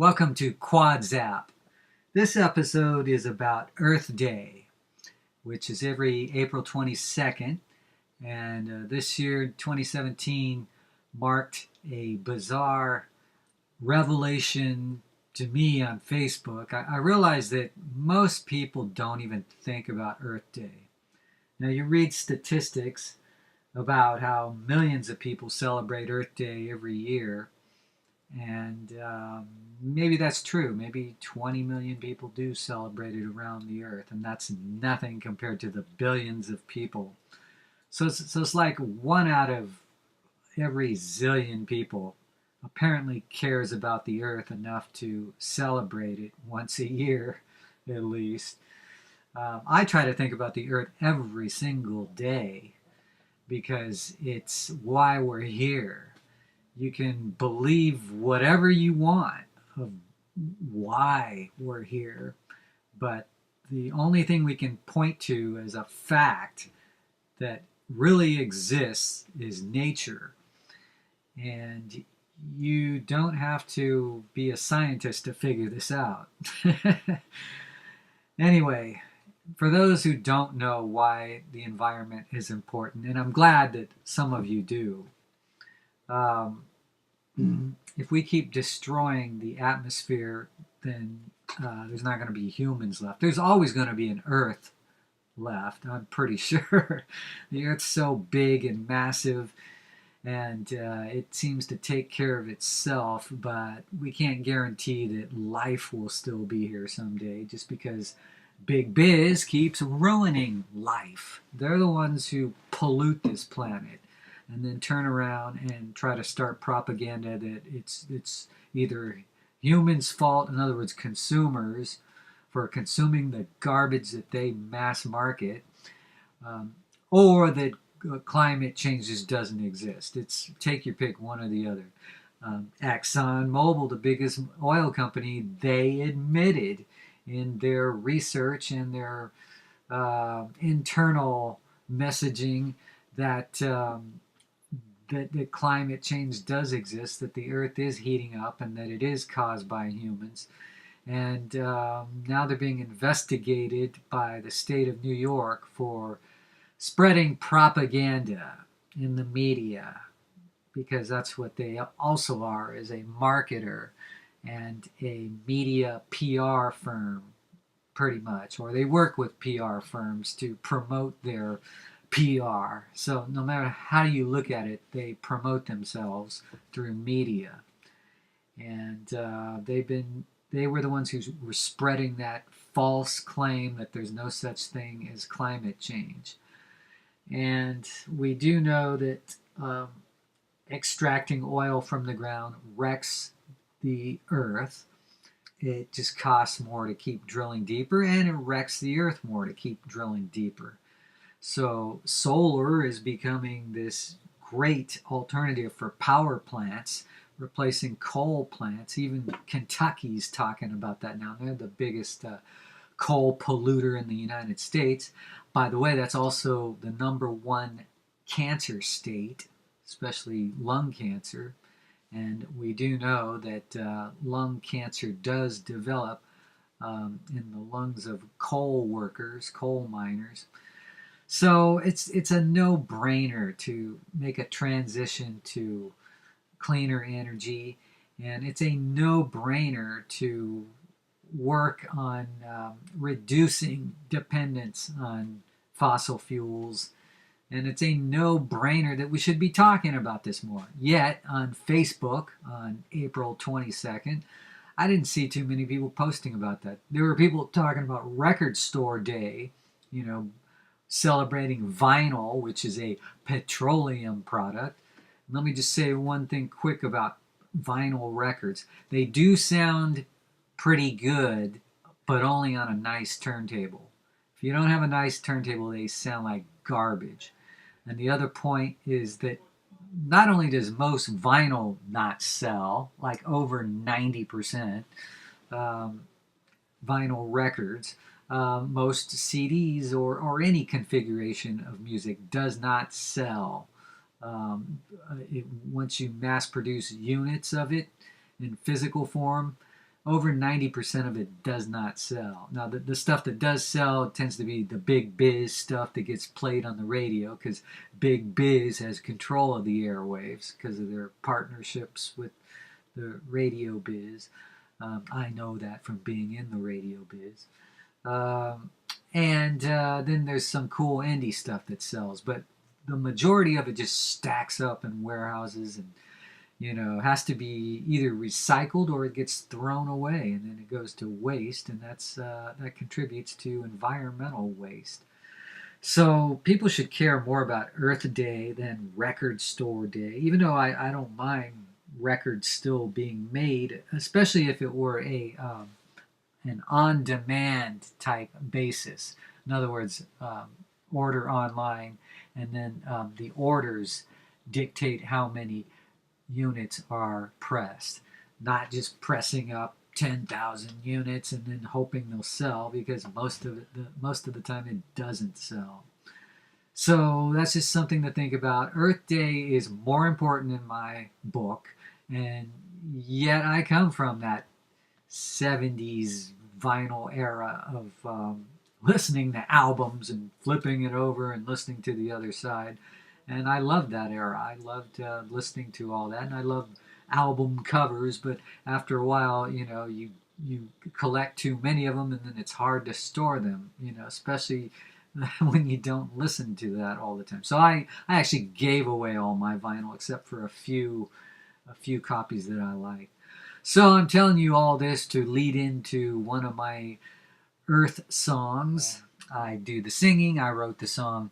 Welcome to KWODZAP. This episode is about Earth Day, which is every April 22nd. And this year, 2017, marked a bizarre revelation to me on Facebook. I realized that most people don't even think about Earth Day. Now, you read statistics about how millions of people celebrate Earth Day every year. And maybe that's true. Maybe 20 million people do celebrate it around the earth, and that's nothing compared to the billions of people. So it's like one out of every zillion people apparently cares about the earth enough to celebrate it once a year, at least. I try to think about the earth every single day because it's why we're here. You can believe whatever you want of why we're here, but the only thing we can point to as a fact that really exists is nature. And you don't have to be a scientist to figure this out. Anyway, for those who don't know why the environment is important, and I'm glad that some of you do, if we keep destroying the atmosphere, then there's not going to be humans left. There's always going to be an Earth left, I'm pretty sure. The Earth's so big and massive, and it seems to take care of itself, but we can't guarantee that life will still be here someday just because Big Biz keeps ruining life. They're the ones who pollute this planet and then turn around and try to start propaganda that it's either humans' fault, in other words, consumers, for consuming the garbage that they mass market, or that climate change just doesn't exist. It's take your pick, one or the other. ExxonMobil, the biggest oil company, they admitted in their research and their internal messaging that that climate change does exist, that the earth is heating up, and that it is caused by humans. And now they're being investigated by the state of New York for spreading propaganda in the media, because that's what they also are, is a marketer and a media PR firm, pretty much. Or they work with PR firms to promote their PR. So no matter how you look at it, they promote themselves through media. And they were the ones who were spreading that false claim that there's no such thing as climate change. And we do know that extracting oil from the ground wrecks the earth. It just costs more to keep drilling deeper, and it wrecks the earth more to keep drilling deeper. So solar is becoming this great alternative for power plants, replacing coal plants. Even Kentucky's talking about that now. They're the biggest coal polluter in the United States. By the way, that's also the #1 cancer state, especially lung cancer. And we do know that lung cancer does develop in the lungs of coal workers, coal miners. So it's a no-brainer to make a transition to cleaner energy, and it's a no-brainer to work on reducing dependence on fossil fuels, and it's a no-brainer that we should be talking about this more. Yet, on Facebook, on April 22nd, I didn't see too many people posting about that. There were people talking about Record Store Day, celebrating vinyl, which is a petroleum product. Let me just say one thing quick about vinyl records. They do sound pretty good, but only on a nice turntable. If you don't have a nice turntable, they sound like garbage. And the other point is that not only does most vinyl not sell, like over 90% vinyl records, most CDs or any configuration of music does not sell. Once you mass produce units of it in physical form, over 90% of it does not sell. Now, the stuff that does sell tends to be the big biz stuff that gets played on the radio, because big biz has control of the airwaves because of their partnerships with the radio biz. I know that from being in the radio biz. And then there's some cool indie stuff that sells, but the majority of it just stacks up in warehouses and, has to be either recycled or it gets thrown away, and then it goes to waste, and that contributes to environmental waste. So people should care more about Earth Day than Record Store Day, even though I don't mind records still being made, especially if it were an on-demand type basis. In other words, order online, and then the orders dictate how many units are pressed, not just pressing up 10,000 units and then hoping they'll sell, because most of the time it doesn't sell. So that's just something to think about. Earth Day is more important in my book, and yet I come from that 70s vinyl era of listening to albums and flipping it over and listening to the other side. And I loved that era. I loved listening to all that, and I loved album covers. But after a while, you collect too many of them, and then it's hard to store them. Especially when you don't listen to that all the time. So I actually gave away all my vinyl except for a few copies that I like. So I'm telling you all this to lead into one of my Earth songs. I do the singing. I wrote the song.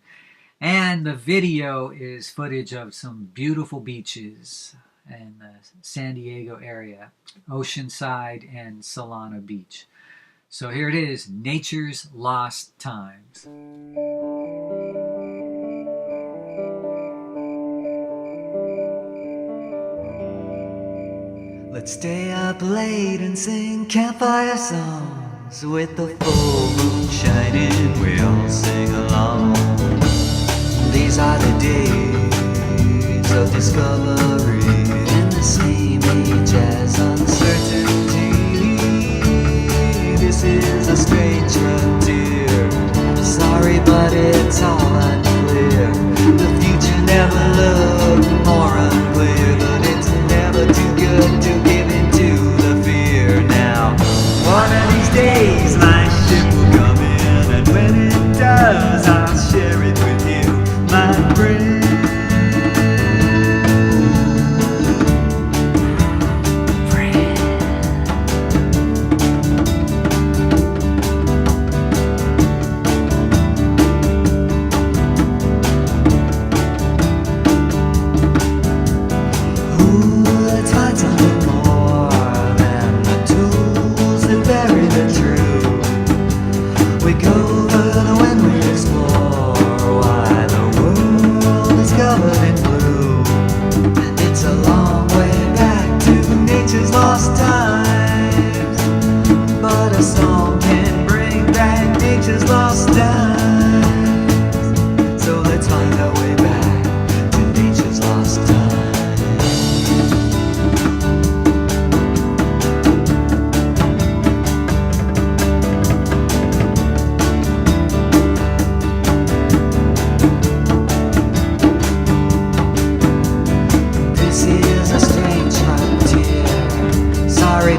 And the video is footage of some beautiful beaches in the San Diego area, Oceanside and Solana Beach. So here it is, Nature's Lost Times. Let's stay up late and sing campfire songs. With the full moon shining, we all sing along. These are the days of discovery, in the same age as uncertainty. This is a strange frontier. Sorry, but it's all unclear. The future never looked more unclear, but it's never too good to give in to the fear. Now, one of these days my ship will come in, and when it does, I'll share it with you, my friend.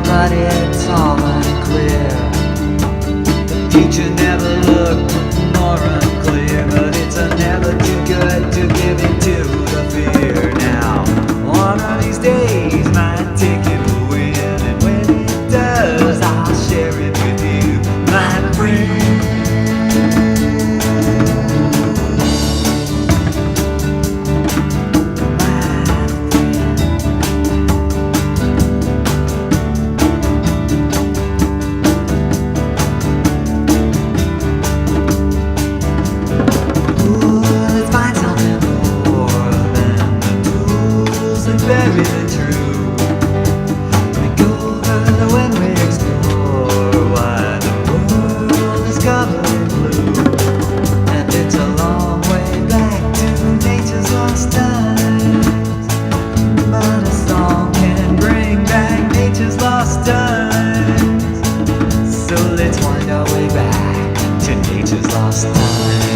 But it's all unclear. The future never looked more unclear, but it's never too good to give in to the fear. Now, one of these days my ticket will win, and when it does, I'll share it with you, my friend. Bury the truth. lost times.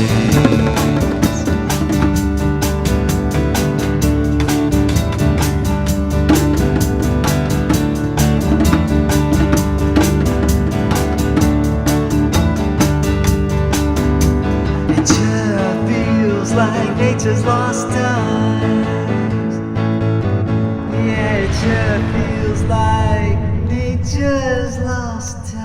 It sure feels like nature's lost times. Yeah, it sure feels like nature's lost times.